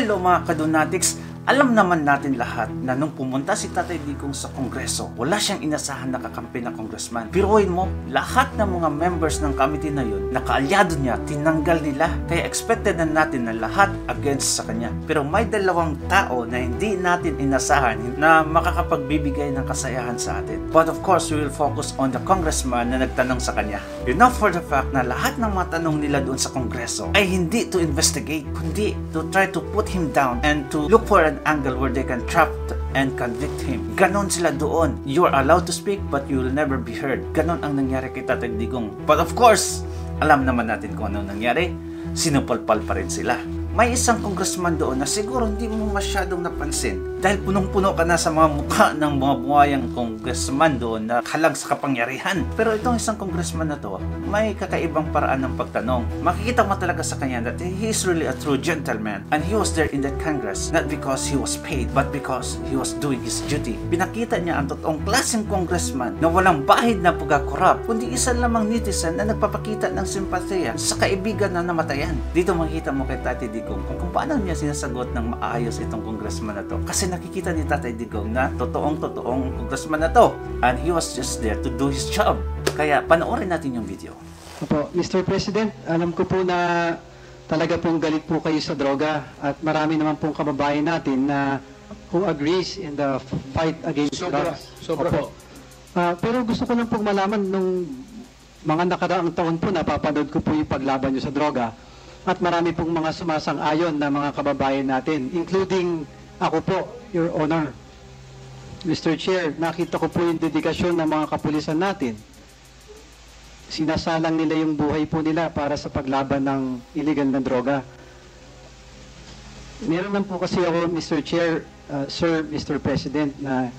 Hello mga kadonatics! Alam naman natin lahat na nung pumunta si Tatay Digong sa Kongreso, wala siyang inasahan na kakampi na congressman. Piruin mo, lahat ng mga members ng committee na yun, na kaalyado niya, tinanggal nila. Kaya expected na natin na lahat against sa kanya. Pero may dalawang tao na hindi natin inasahan na makakapagbibigay ng kasayahan sa atin. But of course, we will focus on the congressman na nagtanong sa kanya. You know for the fact na lahat ng mga tanong nila doon sa Kongreso ay hindi to investigate, kundi to try to put him down and to look for an angle where they can trap and convict him. Ganon sila doon. You are allowed to speak but you will never be heard. Ganon ang nangyari kay Tatay Digong. But of course, alam naman natin kung ano nangyari. Sinupalpal pa rin sila. May isang congressman doon na siguro hindi mo masyadong napansin dahil punong-puno ka na sa mga mukha ng mga buhayang congressman doon na halag sa kapangyarihan. Pero itong isang congressman na to, may kakaibang paraan ng pagtanong. Makikita mo talaga sa kanya that he is really a true gentleman and he was there in that Congress not because he was paid but because he was doing his duty. Pinakita niya ang totoong klaseng congressman na walang bahid na pagkakorap kundi isa lamang netizen na nagpapakita ng simpatiya sa kaibigan na namatayan. Dito makikita mo kay Tatay Digong kung paano niya sinasagot ng maayos itong congressman na to. Kasi nakikita ni Tatay Digong na totoong congressman na to. And he was just there to do his job. Kaya panoorin natin yung video. Opo, Mr. President, alam ko po na talaga pong galit po kayo sa droga at marami naman pong kababayan natin na who agrees in the fight against drugs. Sobra po. Pero gusto ko lang pong malaman nung mga nakaraang taon po napapanood ko po yung paglaban nyo sa droga. At marami pong mga sumasang-ayon na mga kababayan natin, including ako po, Your Honor. Mr. Chair, nakita ko po yung dedikasyon ng mga kapulisan natin. Sinasalang nila yung buhay po nila para sa paglaban ng illegal na droga. Meron lang po kasi ako, Mr. Chair, Sir, Mr. President, na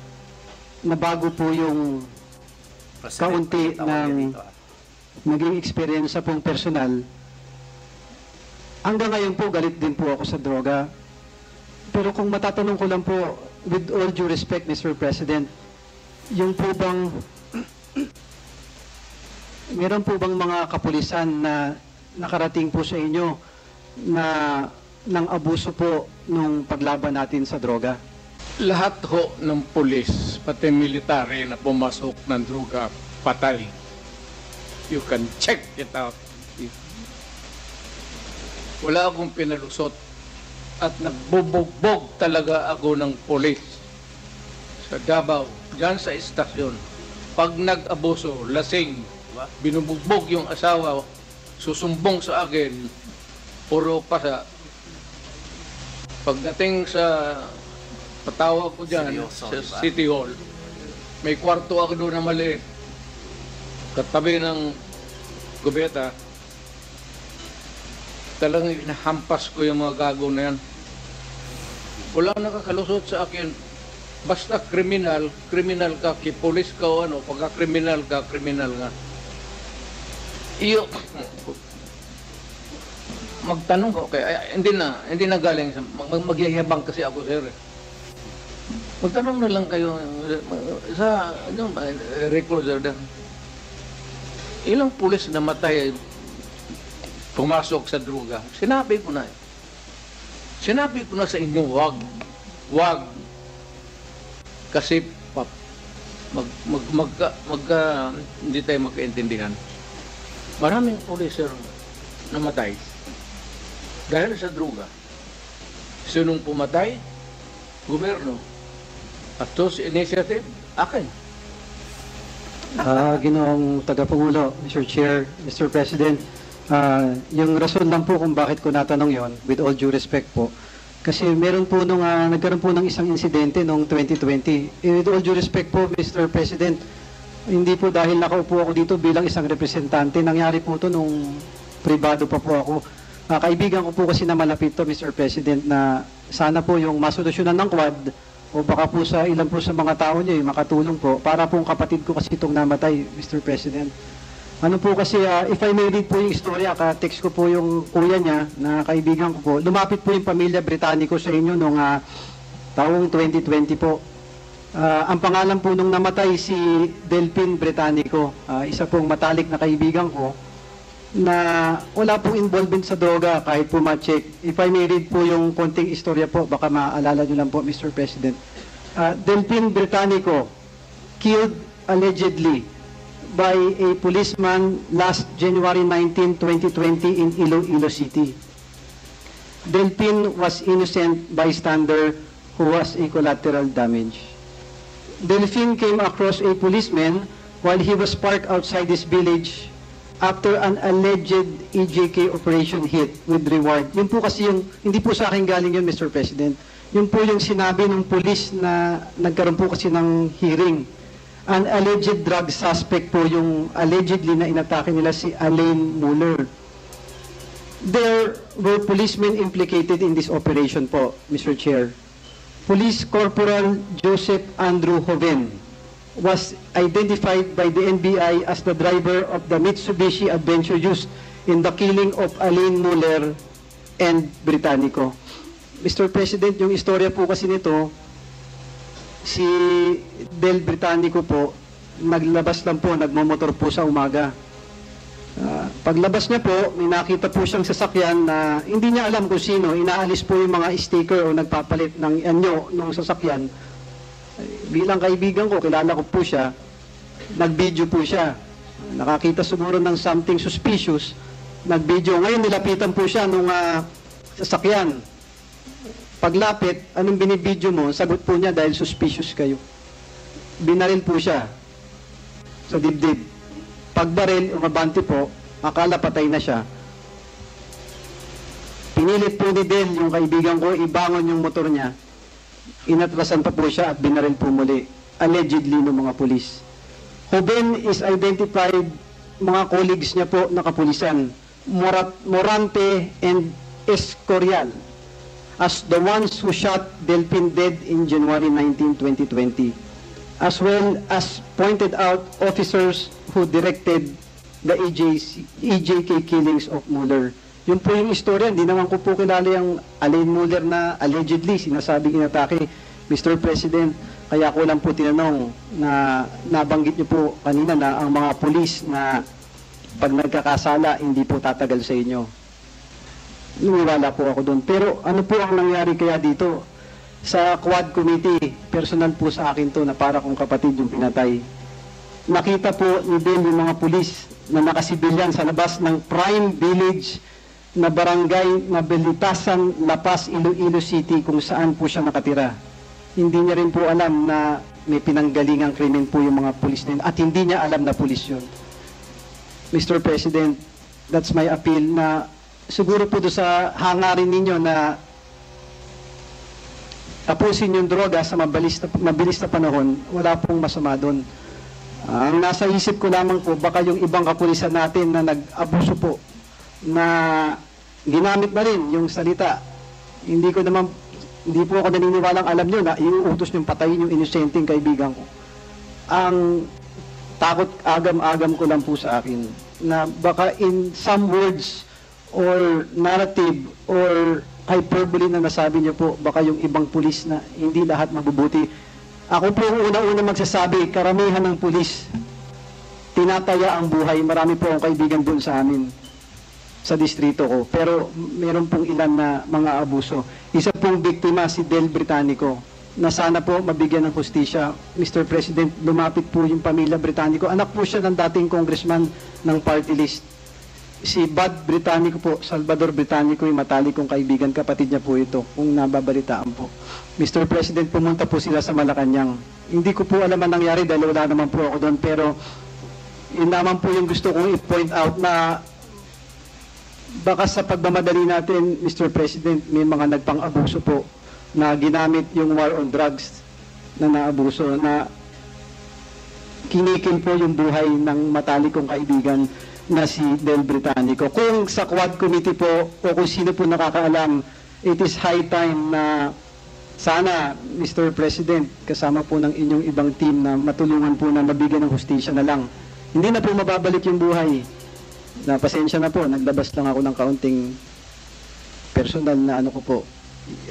nabago po yung kaunti ng naging experience sa pong personal. Hanggang ngayon po, galit din po ako sa droga. Pero kung matatanong ko lang po, with all due respect, Mr. President, yung po bang, meron po bang mga kapulisan na nakarating po sa inyo na ng abuso po nung paglaban natin sa droga? Lahat ho ng pulis, pati military na pumasok ng droga, patay. You can check it out. Wala akong pinalusot at nagbubugbog talaga ako ng pulis sa Davao, dyan sa istasyon. Pag nag-abuso, lasing, binubugbog yung asawa, susumbong sa akin, puro pasa. Pagdating sa patawag ko dyan, sa City Hall, may kwarto ako doon na maliit, katabi ng gubeta. Talagang inahampas ko yung mga gago na yan. Wala nakakalusot sa akin. Basta kriminal, kriminal ka, kipulis ka o ano, pagka kriminal ka, kriminal nga. Iyo, magtanong ko, kaya hindi na galing, magyayabang kasi ako, sir. Magtanong na lang kayo sa, recruiter din. Ilang pulis na matay pumasok sa droga. Sinabi ko na. Sinabi ko na sa inyo, wag. Kasi hindi tayo magkaintindihan. Maraming policer namatay dahil sa droga. Sinong pumatay? Gobyerno. At those initiative, akin. Ginoong tagapangulo, Mr. Chair, Mr. President, yung rason lang po kung bakit ko natanong yon, with all due respect po, kasi meron po nagkaroon po ng isang insidente noong 2020. With all due respect po, Mr. President, hindi po dahil nakaupo ako dito bilang isang representante, nangyari po to nung pribado pa po ako. Kaibigan ko po kasi na malapit to, Mr. President, na sana po yung masolusyonan ng Quad o baka po sa ilan po sa mga tao niya makatulong po para po kapatid ko kasi itong namatay, Mr. President. Ano po kasi, if I may read po yung istorya, ka-text ko po yung kuya niya na kaibigan ko po. Lumapit po yung pamilya Britannico sa inyo noong taong 2020 po. Ang pangalan po nung namatay si Delphine Britannico, isa pong matalik na kaibigan ko. na wala pong involvement sa droga kahit po ma-check. If I may read po yung konting istorya po, baka maalala nyo lang po, Mr. President. Delphine Britannico, killed allegedly by a policeman last January 19, 2020 in Iloilo City. Delphine was innocent bystander who was a collateral damage. Delphine came across a policeman while he was parked outside his village after an alleged EJK operation hit with reward. Yun po kasi yung, hindi po sa akin galing yun, Mr. President. Yun po yung sinabi ng police na nagkaroon po kasi ng hearing. An alleged drug suspect po yung allegedly na inatake nila si Alain Muller. There were policemen implicated in this operation po, Mr. Chair. Police Corporal Joseph Andrew Hoven was identified by the NBI as the driver of the Mitsubishi Adventure used in the killing of Alain Muller and Britannico. Mr. President, yung istorya po kasi nito, si Del Britannico po, naglabas lang po, nagmamotor po sa umaga. Paglabas niya po, may nakita po siyang sasakyan na hindi niya alam kung sino, inaalis po yung mga sticker o nagpapalit ng anyo ng sasakyan. Bilang kaibigan ko, kilala ko po siya, nag-video po siya. Nakakita siguro ng something suspicious, nag-video. Ngayon nilapitan po siya nung sasakyan. Paglapit, anong binibidyo mo? Sagot po niya dahil suspicious kayo. Binaril po siya sa dibdib. Pagbaril, umabante po, akala patay na siya. Pinilit po ni Del, yung kaibigan ko, ibangon yung motor niya. Inatrasan pa po siya at binaril po muli, allegedly ng mga pulis. Hoben is identified, mga colleagues niya po na kapulisan, Morante and Escorial, as the ones who shot Delphine dead in January 19, 2020, as well as pointed out officers who directed the EJK killings of Muller. Yun po yung istorya, hindi naman ko po kilala yung Alain Muller na allegedly sinasabing inatake, Mr. President. Kaya ko lang po tinanong na nabanggit niyo po kanina na ang mga pulis na pag nagkakasala, hindi po tatagal sa inyo. Naniwala po ako doon. Pero ano po ang nangyari kaya dito? Sa Quad Committee, personal po sa akin to na para kong kapatid yung pinatay. Nakita po ni Ben yung mga pulis na nakasibilyan sa labas ng Prime Village na barangay na Belitasan, La Paz, Iloilo City kung saan po siya nakatira. Hindi niya rin po alam na may pinanggalingang krimen po yung mga pulis na yun at hindi niya alam na pulis yun. Mr. President, that's my appeal na siguro po doon sa hangarin ninyo na tapusin yung droga sa mabilis na panahon, wala pong masama doon. Ang nasa isip ko lamang po, baka yung ibang kapulisan natin na nag-abuso po, na ginamit na rin yung salita. Hindi po ako naniniwalang alam nyo na iuutos nyo patayin yung inosenteng kaibigan ko. Ang takot agam-agam ko lang po sa akin, na baka in some words or narrative or hyperbole na nasabi niyo po, baka yung ibang pulis na hindi lahat mabubuti. Ako po ang una-una magsasabi, karamihan ng pulis, tinataya ang buhay. Marami po ang kaibigan doon sa amin, sa distrito ko. Pero meron pong ilan na mga abuso. Isa pong biktima si Del Britannico, na sana po mabigyan ng hustisya. Mr. President, lumapit po yung pamilya Britannico. Anak po siya ng dating congressman ng party list. Si Bud Britannico po, Salvador Britannico, yung matalik kong kaibigan, kapatid niya po ito, kung nababalitaan po. Mr. President, pumunta po sila sa Malacanang. Hindi ko po alam ang nangyari dahil wala naman po ako doon, pero yun naman po yung gusto kong i-point out na baka sa pagmamadali natin, Mr. President, may mga nagpang-abuso po na ginamit yung war on drugs na naabuso, na kinikil po yung buhay ng matalik kong kaibigan na si Del Britannico. Kung sa Quad Committee po o kung sino po nakakaalam, it is high time na sana, Mr. President, kasama po ng inyong ibang team na matulungan po na mabigyan ng hustisya na lang. Hindi na po mababalik yung buhay. Na pasensya na po, naglabas lang ako ng kaunting personal na ano ko po.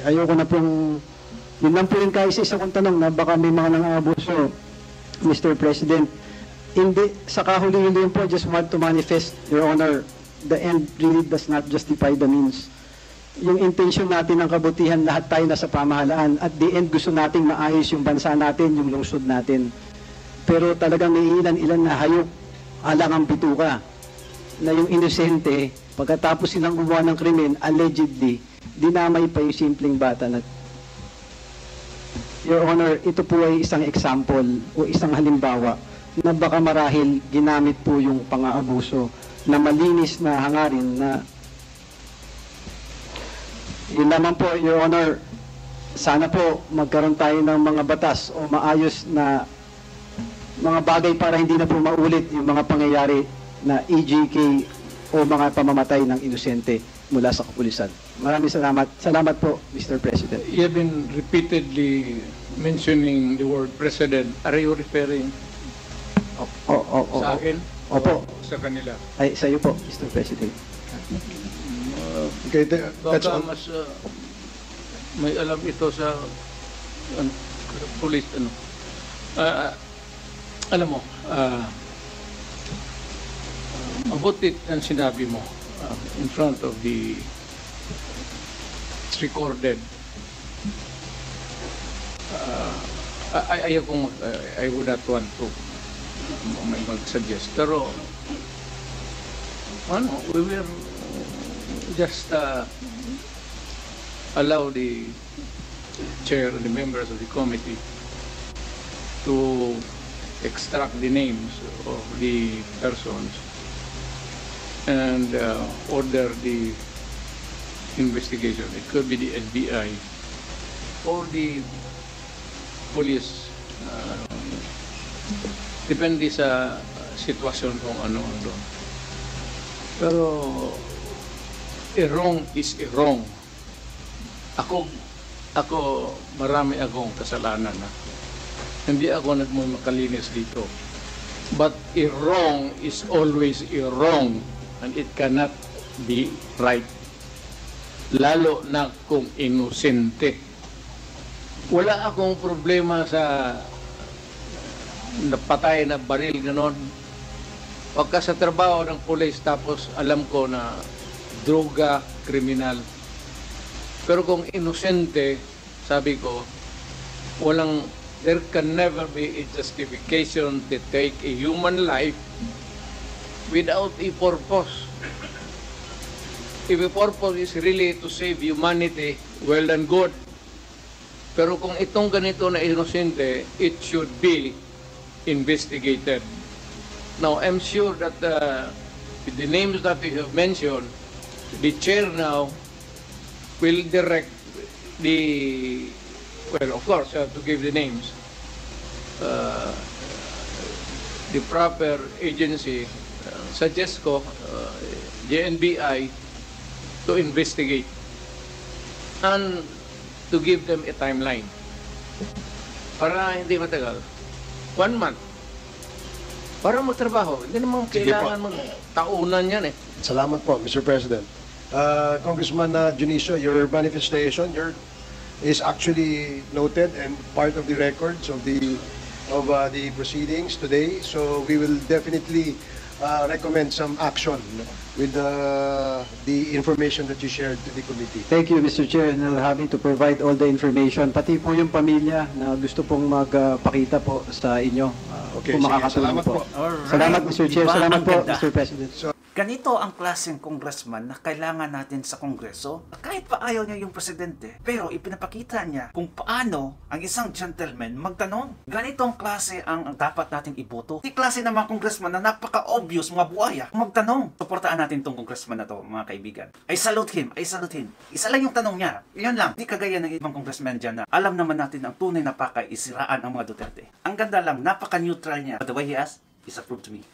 Ayoko na pong, yun lang po yung kaisa-isa kong tanong na baka may mga nang-abuso, Mr. President. Hindi, sa kahuli-huli po, just want to manifest, Your Honor, the end really does not justify the means. Yung intention natin ng kabutihan, lahat tayo nasa pamahalaan. At the end, gusto nating maayos yung bansa natin, yung lungsod natin. Pero talagang may ilan-ilan na hayop, alang ang bituka, na yung inosente, pagkatapos silang gumawa ng krimen, allegedly, dinamay pa yung simpleng bata na. Your Honor, ito po ay isang example o isang halimbawa na baka marahil ginamit po yung pang-aabuso na malinis na hangarin na yun naman po, Your Honor, sana po magkaroon tayo ng mga batas o maayos na mga bagay para hindi na po maulit yung mga pangyayari na EJK o mga pamamatay ng inosente mula sa kapulisan. Maraming salamat. Salamat po, Mr. President. You have been repeatedly mentioning the word president. Are you referring sa akin? Opo. O sa kanila? Ay, sa iyo po, Mr. President. Okay, that's Baka all. mas may alam ito sa police. Alam mo, mabuti ang sinabi mo in front of the it's recorded. I would not want to mag-suggest. Pero, we will just allow the chair and the members of the committee to extract the names of the persons and order the investigation. It could be the NBI or the police. Depende sa sitwasyon kung ano ang doon. Pero wrong is wrong. Ako marami akong kasalanan na. Hindi ako nagmamakalinis dito. But a wrong is always a wrong and it cannot be right. Lalo na kung inosente. Wala akong problema sa napatay na baril ganon. Pagka sa trabaho ng police tapos alam ko na droga, kriminal. Pero kung inosente, sabi ko, there can never be a justification to take a human life without a purpose. If a purpose is really to save humanity, well and good. Pero kung itong ganito na inosente, it should be investigated. Now, I'm sure that with the names that you have mentioned, the chair now will direct the, well, of course, you have to give the names, the proper agency, suggest ko, JNBI, to investigate and to give them a timeline para hindi matagal. 1 month. Para magtrabaho. Hindi naman kailangan mag-taunan yan eh. Salamat po, Mr. President. Congressman Junicio, your manifestation is actually noted and part of the records of the proceedings today. So we will definitely recommend some action with the information that you shared to the committee. Thank you, Mr. Chair, na having to provide all the information, pati po yung pamilya na gusto pong magpakita po sa inyo. Okay, kung sige, makakatulong salamat po. Alright. Salamat, Mr. Chair. Diba? Salamat Ang po, ganda. Mr. President. Ganito ang klaseng congressman na kailangan natin sa Kongreso. Kahit pa ayaw niya yung presidente, pero ipinapakita niya kung paano ang isang gentleman magtanong. Ganito ang klase ang dapat nating iboto. Di klase ng mga congressman na napaka-obvious, mga buhaya, magtanong. Suportaan natin tong congressman na to, mga kaibigan. I salute him. Isa lang yung tanong niya. Yun lang. Di kagaya ng ibang congressman dyan na alam naman natin ang tunay na pakay isiraan ang mga Duterte. Ang ganda lang, napaka-neutral niya. But the way he asked is approved to me.